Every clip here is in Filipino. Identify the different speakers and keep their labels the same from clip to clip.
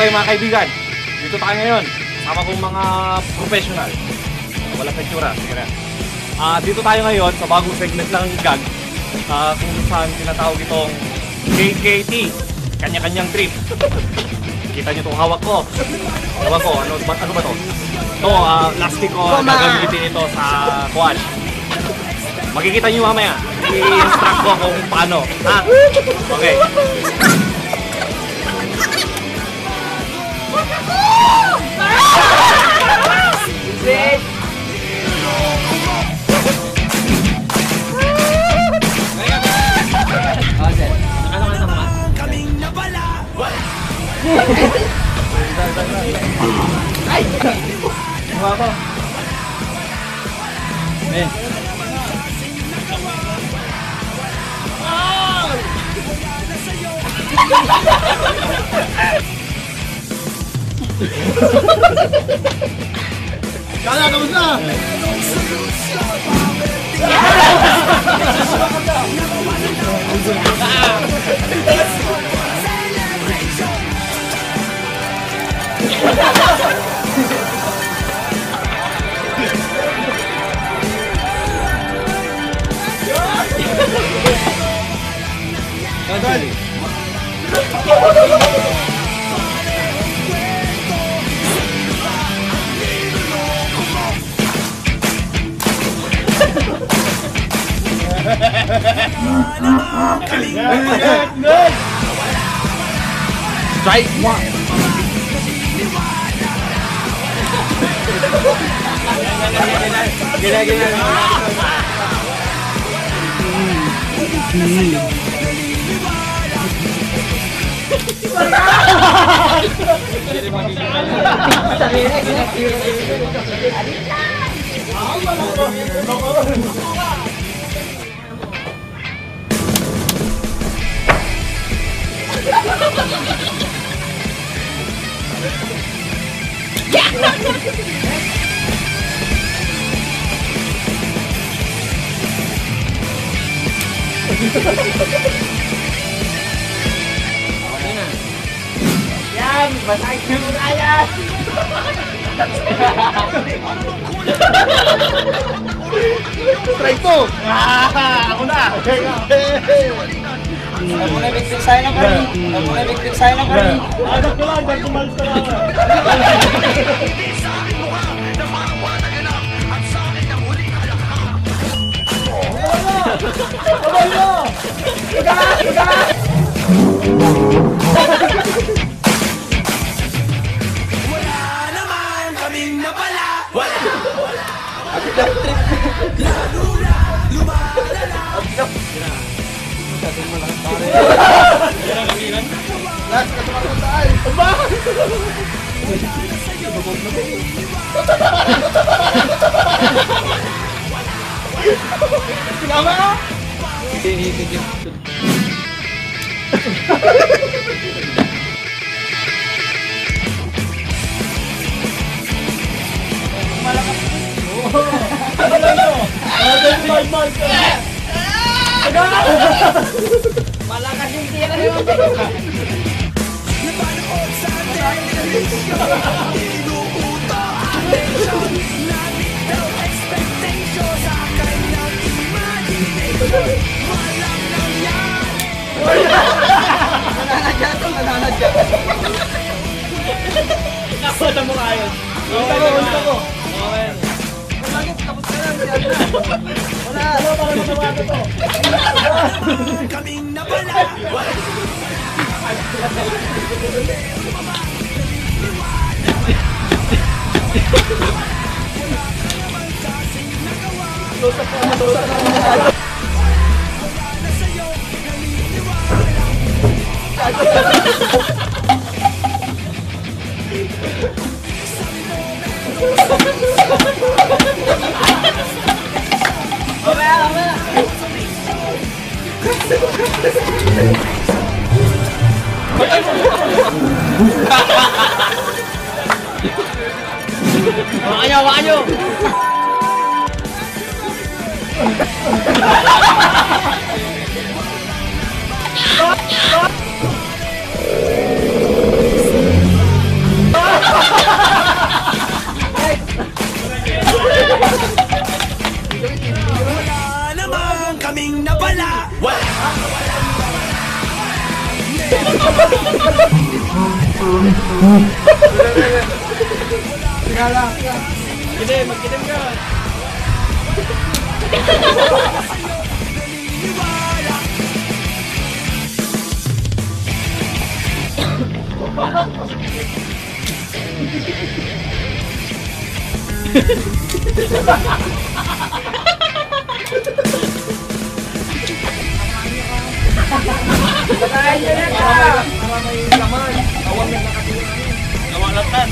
Speaker 1: Okay mga kaibigan, dito tayo ngayon. Sama kong mga professional. Walang petsura, sige na. Dito tayo ngayon sa bagong segment ng gag. Kung saan tinatawag itong KKT, kanya-kanyang trip. Kita nyo itong hawak ko. Hawak ko, ano ba to? Ito, plastic ko, gagamitin ito sa quad. Makikita nyo mamaya. I-instruct ko kung paano. Ha? Okay.
Speaker 2: Ay! Buha ko. Eh. Kaya, kamusta? Kadali. Good. Strike one. Gila. Yan, basahin mo na yan! Try to! Ako na!
Speaker 3: Ako na victim sa'yo ng kari.
Speaker 2: Agad ko lang, dahil kumalis ka lang. Abay mo!
Speaker 4: Wala naman kaming napala. Wala. Lumalala.
Speaker 2: Last, katumakot tayo. Aba! Sinama ka?
Speaker 3: Malakas yung tira niyo.
Speaker 4: Napanood sa television. Inuuto attention. Nandito expectation sa kanyang imagination. Walang nangyari.
Speaker 3: Nananadya.
Speaker 1: Nakota mo kayo.
Speaker 2: Ulit ako.
Speaker 1: Okay.
Speaker 3: Bakit? Tapos ka lang.
Speaker 2: Wala, parang masama ko to.
Speaker 4: Kaming napala. Wala.
Speaker 3: Hawakan nyo!
Speaker 1: Kidim, magkidim ka. Nawalatan.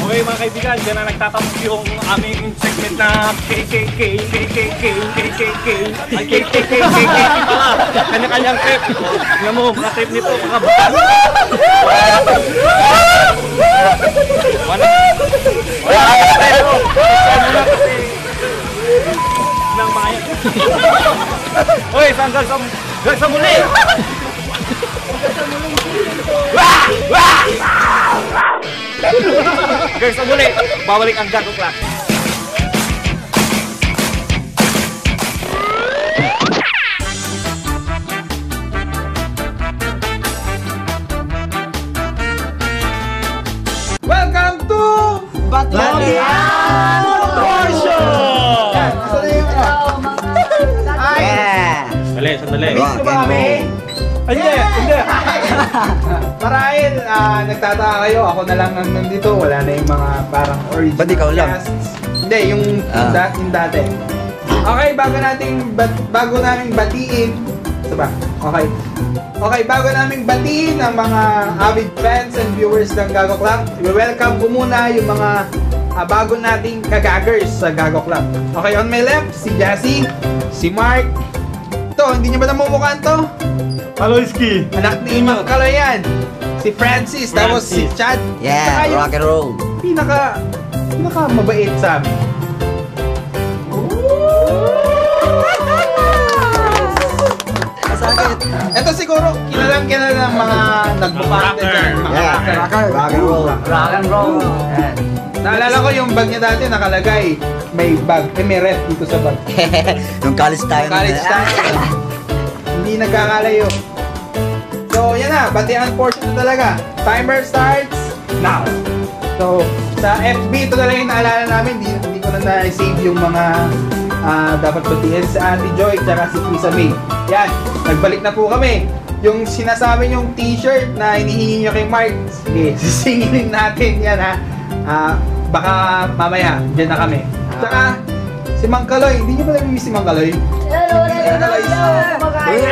Speaker 1: Okay mga kaibigan, dyan na nagtatapos yung aming segment na pala. Kanya-kanyang trip. Tingnan mo, mga trip nito, mga batas. Wala pero kasi ng mga yan. Uy, hanggang sa muli! Guys, sa muli, babalik ang Gago Class.
Speaker 2: Welcome to
Speaker 3: Batian
Speaker 2: Portion! Yan, gusto na yung Ay!
Speaker 1: Sandali.
Speaker 2: Gusto ba kami? Hindi. Marahil, nagtataka kayo, ako na lang ang nandito, wala na yung mga parang original
Speaker 3: Ba't ikaw lang?
Speaker 2: casts. Hindi, yung dati. Okay, bago naming batiin, diba? Okay, bago naming batiin ang mga avid fans and viewers ng Gago Club, welcome ko muna yung mga bago nating kagagers sa Gago Club. Okay, on my left, si Jassy, si Mark. Ito, hindi niyo ba namumukhaan to?
Speaker 1: Aloyski.
Speaker 2: Anak ni Mang Kaloy yan. Si Francis, tapos si Chad. Saka
Speaker 3: Yeah,
Speaker 2: yung
Speaker 3: rock and roll.
Speaker 2: pinaka mabait sa amin.
Speaker 3: Masakit.
Speaker 2: Ito siguro, kilalang ng mga nagbabanda dyan. Mga
Speaker 3: Yeah,
Speaker 2: rocker.
Speaker 3: rock and roll. Rock and roll. Yan.
Speaker 2: Naalala ko yung bag niya dati nakalagay. May bag, may ref dito sa bag.
Speaker 3: Nung college tayo.
Speaker 2: College tayo. Hindi nagkakalayo. So, yan na. Batian portion na talaga. Timer starts now. So, sa FB, ito na lang yung naalala namin. Hindi ko na na-save yung mga dapat batiin sa Andy Joy at si Krisa May. Yan. Nagbalik na po kami. Yung sinasabi yung t-shirt na hinihingi nyo kay Mark, sige, sisingilin natin yan ha. Baka mamaya, dyan na kami. Tsaka, si Mang Kaloy, hindi nyo ba nag-miss si Mang Kaloy?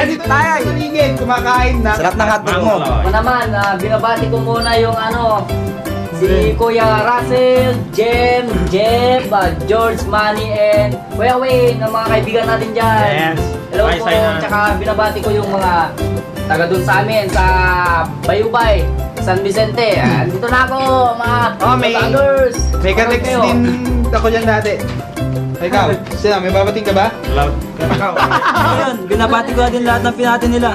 Speaker 2: Dito tayo sa ligid, kumakain na.
Speaker 3: Sarap ng hotdog mo.
Speaker 5: Ako naman, binabati ko muna yung si Kuya Russell, Jem, Jeff, George, Manny, and Kuya Wayne, ng mga kaibigan natin dyan.
Speaker 1: Yes.
Speaker 5: Hello
Speaker 1: Hi,
Speaker 5: po,
Speaker 1: Sainan.
Speaker 5: tsaka binabati ko yung mga taga dun sa amin, sa Bayubay, San Vicente. Dito na ako, mga vloggers.
Speaker 2: May ka-text din ako dyan dati. Ikaw, sila, may babating ka ba?
Speaker 3: Ayun, binabati ko din lahat ng pinati nila.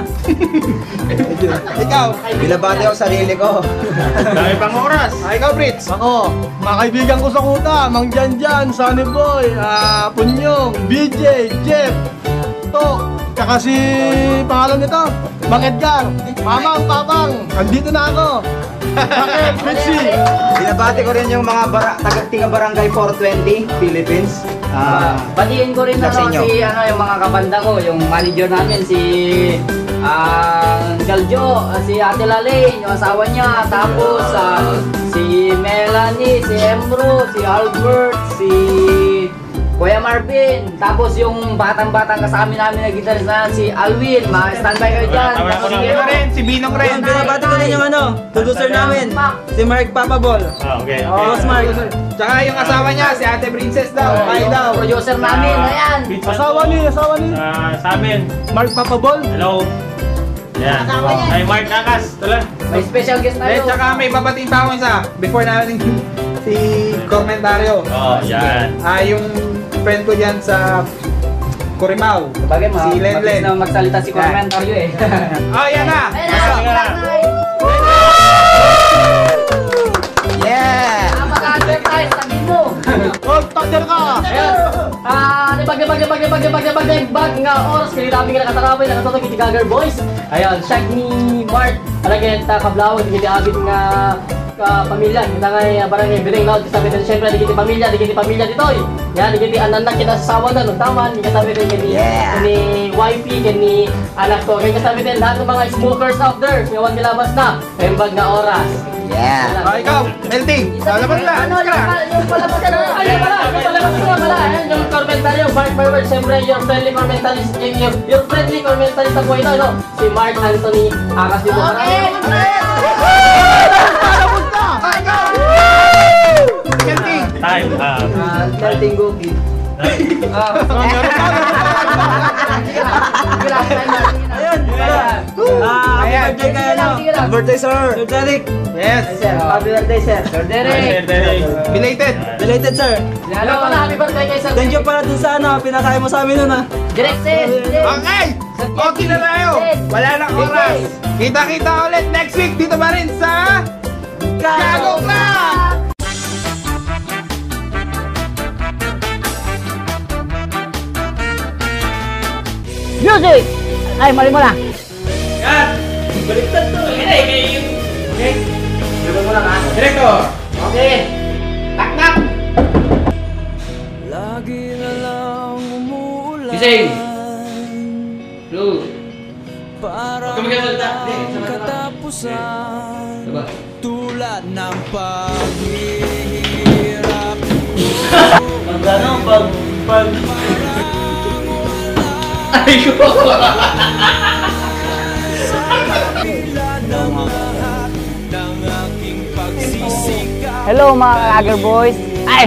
Speaker 2: Ikaw,
Speaker 3: Binabati ako sarili ko.
Speaker 1: Dami pang oras.
Speaker 2: ikaw, Brits.
Speaker 6: Ako, mga kaibigan ko sa kuta, Mang Janjan, Sunny Boy, Punyong, BJ, Jeff, Tok, tsaka si pangalan nito, Mang Edgar, Mamang, Papang, andito na ako. Bakit, Bitsy?
Speaker 3: Binabati ko rin yung mga taga Barangay 420, Philippines.
Speaker 5: Batiin ko rin
Speaker 3: Sa inyo.
Speaker 5: yung mga kabanda ko, yung manager namin, si Galjo, si Ate Lalaine, yung asawa niya, tapos si Melanie, si Embro, si Albert, si Kuya Marvin. Tapos yung batang-batang kasama namin na gitarista na si Alwin. Standby kayo dyan. Tapos
Speaker 2: Si ano rin, si Binong rin.
Speaker 3: Binabati ko din yung producer namin. Si Mark Papabol.
Speaker 1: Okay.
Speaker 3: Boss Mark.
Speaker 2: Tsaka yung asawa niya, si Ate Princess daw. Ay daw.
Speaker 5: producer namin. Ayan.
Speaker 6: Asawa ni.
Speaker 1: Sa amin.
Speaker 6: Mark Papabol.
Speaker 1: Hello. Yan. Ay, Mark Kakas. Tulan.
Speaker 5: May special guest
Speaker 2: Eh,
Speaker 5: tayo.
Speaker 2: tsaka may babating pa ako isa. Before namin si komentaryo.
Speaker 1: Yan.
Speaker 2: Yung friend ko dyan sa Corimao.
Speaker 5: Bagay mo,
Speaker 2: Si Len Len.
Speaker 5: na magsalita si komentaryo eh.
Speaker 2: Oh, yan na!
Speaker 3: Yeah!
Speaker 5: Mag-advertise, sabihin mo.
Speaker 6: Oh, takder ka.
Speaker 5: Ayun. Bag nga oras kaya namin nga nakatarapay nakatotog iti Gagger Boys. Ayun, shag ni Mark. Alagay ta kablaw di kiti abit nga pamilya kita nga barangay Biring Laut sabi din syempre di kiti pamilya ditoy. Yan di kiti anak kita sa sawa na taman di sabi din ni wifey ni anak ko kaya sabi din lahat ng mga smokers out there ngawan nilabas na. Ayun bag nga oras.
Speaker 3: Yeah!
Speaker 2: Oh, ikaw, Melting. Labas na.
Speaker 5: Ano, yung palabas ka na. Yung palabas yung komentaryo, Mark Berber, siyempre, your friendly commentarist, your friendly commentarist na po ito, no? Si Mark Anthony Akas dito.
Speaker 2: Melting.
Speaker 1: Time.
Speaker 5: Melting Goki.
Speaker 2: Ayan.
Speaker 3: Birthday kayo no? Birthday sir! Sir Derek!
Speaker 2: Yes.
Speaker 5: Happy birthday, sir. Sir Derek.
Speaker 2: Belated.
Speaker 3: Belated sir!
Speaker 5: Hello, happy birthday kay Sir
Speaker 3: Thank you pala dun sa pinakain mo sa amin nun
Speaker 5: Direct, sir.
Speaker 2: Okay! Okay na tayo. Wala nang oras. Kita-kita ulit next week dito pa rin sa Gago Club!
Speaker 5: Music! Ay, mali mo na.
Speaker 2: Director.
Speaker 5: Okay. Taknak!
Speaker 4: Lagi na lang umuulan.
Speaker 5: Gising! Blue.
Speaker 4: Parang walang katapusan. Tulad ng paghihirap.
Speaker 1: Ano? Pag...
Speaker 5: Ay, ko!
Speaker 4: Kabila ng lahat ng aking pagsisikap.
Speaker 5: Hello mga Lager Boys! Ay!